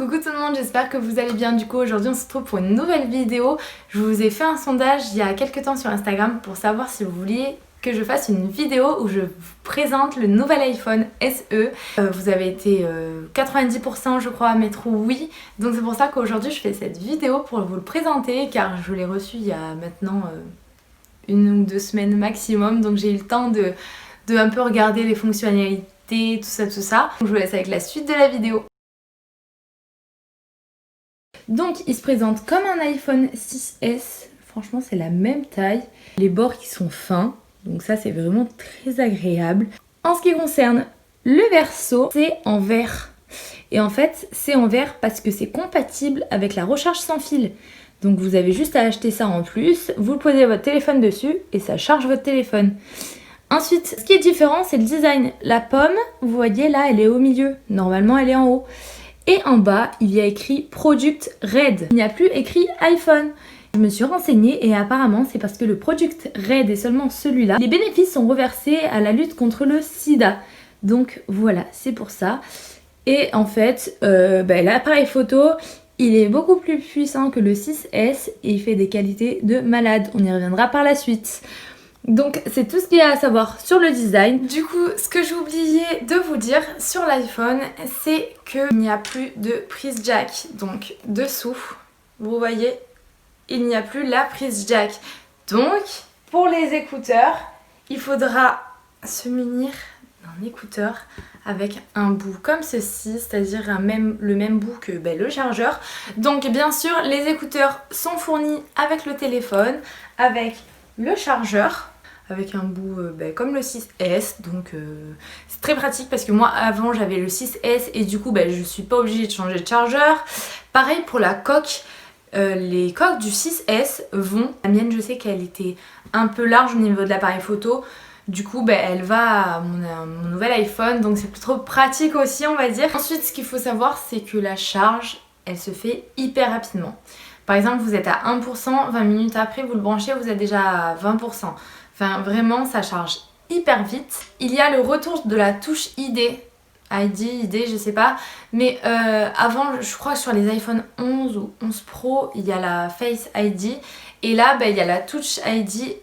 Coucou tout le monde, j'espère que vous allez bien. Du coup aujourd'hui on se retrouve pour une nouvelle vidéo. Je vous ai fait un sondage il y a quelques temps sur Instagram pour savoir si vous vouliez que je fasse une vidéo où je vous présente le nouvel iPhone SE. Vous avez été 90% je crois à mettre oui. Donc c'est pour ça qu'aujourd'hui je fais cette vidéo pour vous le présenter car je l'ai reçu il y a maintenant une ou deux semaines maximum. Donc j'ai eu le temps de un peu regarder les fonctionnalités, tout ça. Donc je vous laisse avec la suite de la vidéo. Donc il se présente comme un iPhone 6S, franchement c'est la même taille, les bords qui sont fins, donc ça c'est vraiment très agréable. En ce qui concerne le verso, c'est en verre. Et en fait c'est en verre parce que c'est compatible avec la recharge sans fil. Donc vous avez juste à acheter ça en plus, vous posez votre téléphone dessus et ça charge votre téléphone. Ensuite, ce qui est différent c'est le design. La pomme, vous voyez là elle est au milieu, normalement elle est en haut. Et en bas, il y a écrit Product Red. Il n'y a plus écrit iPhone. Je me suis renseignée et apparemment c'est parce que le Product Red est seulement celui-là. Les bénéfices sont reversés à la lutte contre le sida. Donc voilà, c'est pour ça. Et en fait, l'appareil photo, il est beaucoup plus puissant que le 6S et il fait des qualités de malade. On y reviendra par la suite. Donc c'est tout ce qu'il y a à savoir sur le design. Du coup, ce que j'ai oublié de vous dire sur l'iPhone, c'est qu'il n'y a plus de prise jack. Donc dessous, vous voyez, il n'y a plus la prise jack. Donc pour les écouteurs, il faudra se munir d'un écouteur avec un bout comme ceci, c'est-à-dire le même bout que le chargeur. Donc bien sûr, les écouteurs sont fournis avec le téléphone, avec le chargeur, avec un bout comme le 6S, donc c'est très pratique parce que moi avant j'avais le 6S et du coup je suis pas obligée de changer de chargeur. Pareil pour la coque, les coques du 6S vont, la mienne je sais qu'elle était un peu large au niveau de l'appareil photo, du coup elle va à mon nouvel iPhone, donc c'est plutôt pratique aussi on va dire. Ensuite ce qu'il faut savoir c'est que la charge elle se fait hyper rapidement. Par exemple vous êtes à 1%, 20 minutes après vous le branchez, vous êtes déjà à 20%. Enfin vraiment ça charge hyper vite. Il y a le retour de la touche ID, je sais pas. Mais avant je crois que sur les iPhone 11 ou 11 Pro il y a la Face ID. Et là il y a la touche ID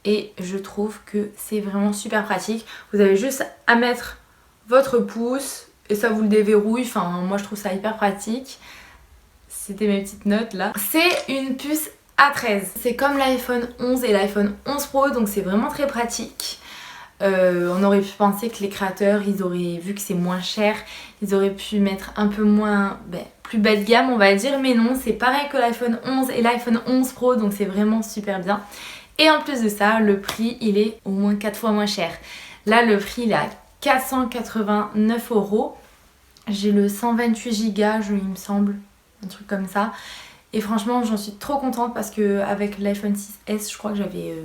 et je trouve que c'est vraiment super pratique. Vous avez juste à mettre votre pouce et ça vous le déverrouille. Enfin moi je trouve ça hyper pratique. C'était mes petites notes là. C'est une puce A13. C'est comme l'iPhone 11 et l'iPhone 11 Pro, donc c'est vraiment très pratique. On aurait pu penser que les créateurs, ils auraient vu que c'est moins cher, ils auraient pu mettre un peu moins, plus bas de gamme on va dire, mais non, c'est pareil que l'iPhone 11 et l'iPhone 11 Pro, donc c'est vraiment super bien. Et en plus de ça, le prix, il est au moins 4 fois moins cher. Là, le prix, il est à 489 €. J'ai le 128 Go, il me semble, un truc comme ça. Et franchement j'en suis trop contente parce que avec l'iPhone 6S je crois que j'avais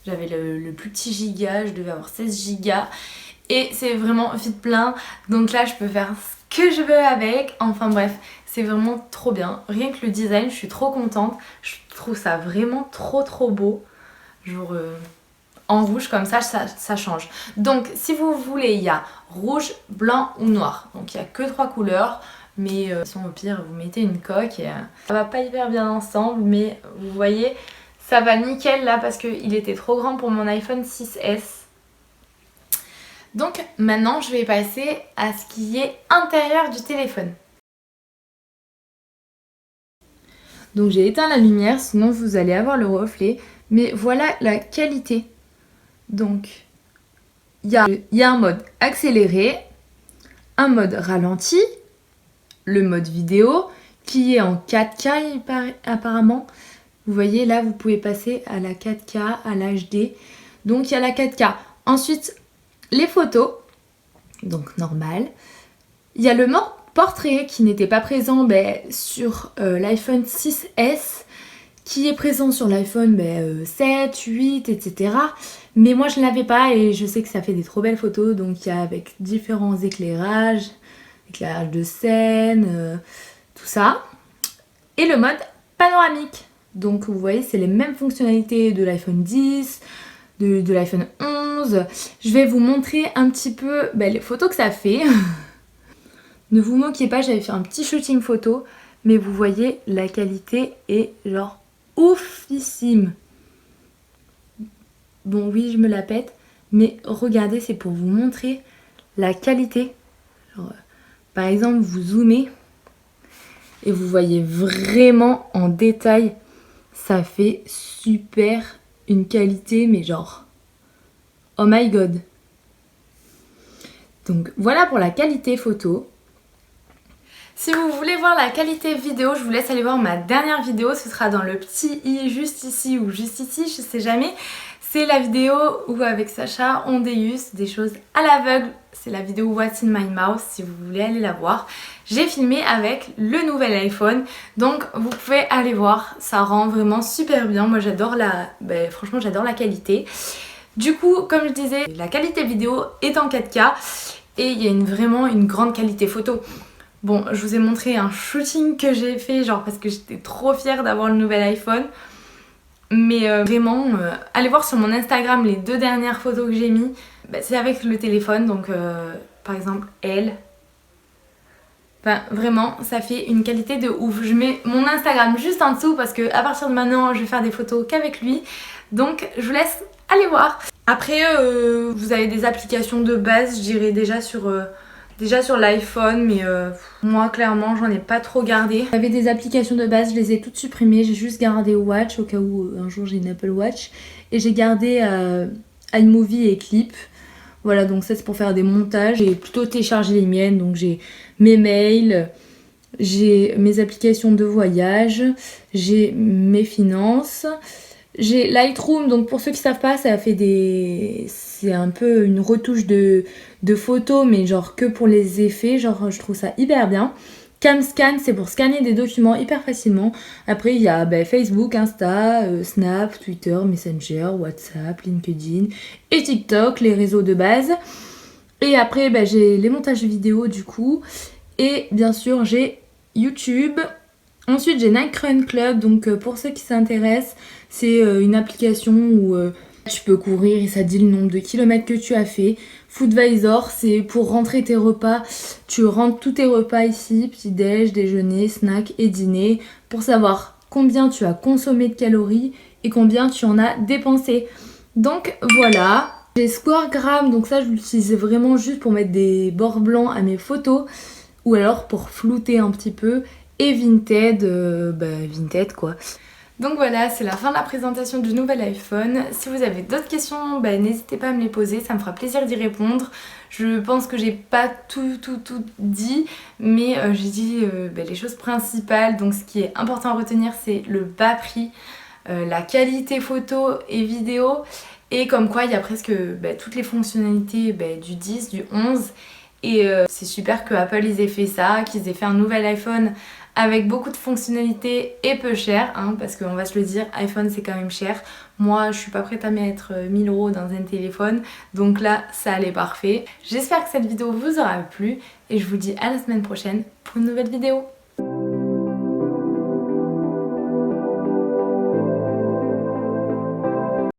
le plus petit giga, je devais avoir 16 gigas et c'est vraiment vite plein, donc là je peux faire ce que je veux avec. Enfin bref, c'est vraiment trop bien. Rien que le design, je suis trop contente, je trouve ça vraiment trop beau, genre en rouge comme ça change. Donc si vous voulez, il y a rouge, blanc ou noir, donc il n'y a que 3 couleurs. Mais au pire vous mettez une coque et ça va pas hyper bien ensemble, mais vous voyez ça va nickel là parce qu'il était trop grand pour mon iPhone 6S. Donc maintenant je vais passer à ce qui est intérieur du téléphone. Donc j'ai éteint la lumière sinon vous allez avoir le reflet, mais voilà la qualité. Donc il y a un mode accéléré, un mode ralenti, le mode vidéo qui est en 4K apparemment. Vous voyez là vous pouvez passer à la 4K, à l'HD. Donc il y a la 4K. Ensuite les photos, donc normal. Il y a le mode portrait qui n'était pas présent sur l'iPhone 6S, qui est présent sur l'iPhone 7, 8, etc. Mais moi je ne l'avais pas et je sais que ça fait des trop belles photos. Donc il y a avec différents éclairage de scène, tout ça. Et le mode panoramique. Donc vous voyez c'est les mêmes fonctionnalités de l'iPhone 10, de l'iPhone 11. Je vais vous montrer un petit peu les photos que ça fait. Ne vous moquez pas, j'avais fait un petit shooting photo, mais vous voyez, la qualité est genre oufissime. Bon oui, je me la pète, mais regardez, c'est pour vous montrer la qualité. Genre, par exemple, vous zoomez et vous voyez vraiment en détail, ça fait super une qualité, mais genre, oh my god. Donc voilà pour la qualité photo. Si vous voulez voir la qualité vidéo, je vous laisse aller voir ma dernière vidéo. Ce sera dans le petit i juste ici ou juste ici, je sais jamais. C'est la vidéo où avec Sacha on déguste des choses à l'aveugle. C'est la vidéo What's in my mouth si vous voulez aller la voir. J'ai filmé avec le nouvel iPhone, donc vous pouvez aller voir. Ça rend vraiment super bien. Moi j'adore franchement j'adore la qualité. Du coup, comme je disais, la qualité vidéo est en 4K et il y a vraiment une grande qualité photo. Bon, je vous ai montré un shooting que j'ai fait, genre parce que j'étais trop fière d'avoir le nouvel iPhone. Mais vraiment, allez voir sur mon Instagram les 2 dernières photos que j'ai mis. C'est avec le téléphone, donc par exemple elle. Enfin, vraiment, ça fait une qualité de ouf. Je mets mon Instagram juste en dessous parce que à partir de maintenant, je vais faire des photos qu'avec lui. Donc, je vous laisse aller voir. Après, vous avez des applications de base, je dirais déjà sur l'iPhone, mais moi, clairement, j'en ai pas trop gardé. J'avais des applications de base, je les ai toutes supprimées. J'ai juste gardé Watch au cas où un jour j'ai une Apple Watch. Et j'ai gardé iMovie et Clip. Voilà, donc ça c'est pour faire des montages. J'ai plutôt téléchargé les miennes, donc j'ai mes mails, j'ai mes applications de voyage, j'ai mes finances, j'ai Lightroom, donc pour ceux qui savent pas, ça fait c'est un peu une retouche de photos, mais genre que pour les effets, genre je trouve ça hyper bien. CamScan, c'est pour scanner des documents hyper facilement. Après, il y a Facebook, Insta, Snap, Twitter, Messenger, WhatsApp, LinkedIn et TikTok, les réseaux de base. Et après, j'ai les montages vidéo du coup. Et bien sûr, j'ai YouTube. Ensuite, j'ai Nike Run Club. Donc, pour ceux qui s'intéressent, c'est une application où tu peux courir et ça dit le nombre de kilomètres que tu as fait. Foodvisor, c'est pour rentrer tes repas. Tu rentres tous tes repas ici, petit-déj, déjeuner, snack et dîner, pour savoir combien tu as consommé de calories et combien tu en as dépensé. Donc voilà. J'ai Squaregram, donc ça je l'utilisais vraiment juste pour mettre des bords blancs à mes photos ou alors pour flouter un petit peu. Et Vinted, Vinted quoi. Donc voilà, c'est la fin de la présentation du nouvel iPhone. Si vous avez d'autres questions, n'hésitez pas à me les poser, ça me fera plaisir d'y répondre. Je pense que j'ai pas tout dit, mais j'ai dit les choses principales. Donc ce qui est important à retenir, c'est le bas prix, la qualité photo et vidéo, et comme quoi il y a presque toutes les fonctionnalités du 10, du 11. Et c'est super que Apple ils aient fait ça, qu'ils aient fait un nouvel iPhone avec beaucoup de fonctionnalités et peu cher, parce qu'on va se le dire, iPhone c'est quand même cher. Moi je suis pas prête à mettre 1000 € dans un téléphone, donc là ça allait parfait. J'espère que cette vidéo vous aura plu et je vous dis à la semaine prochaine pour une nouvelle vidéo.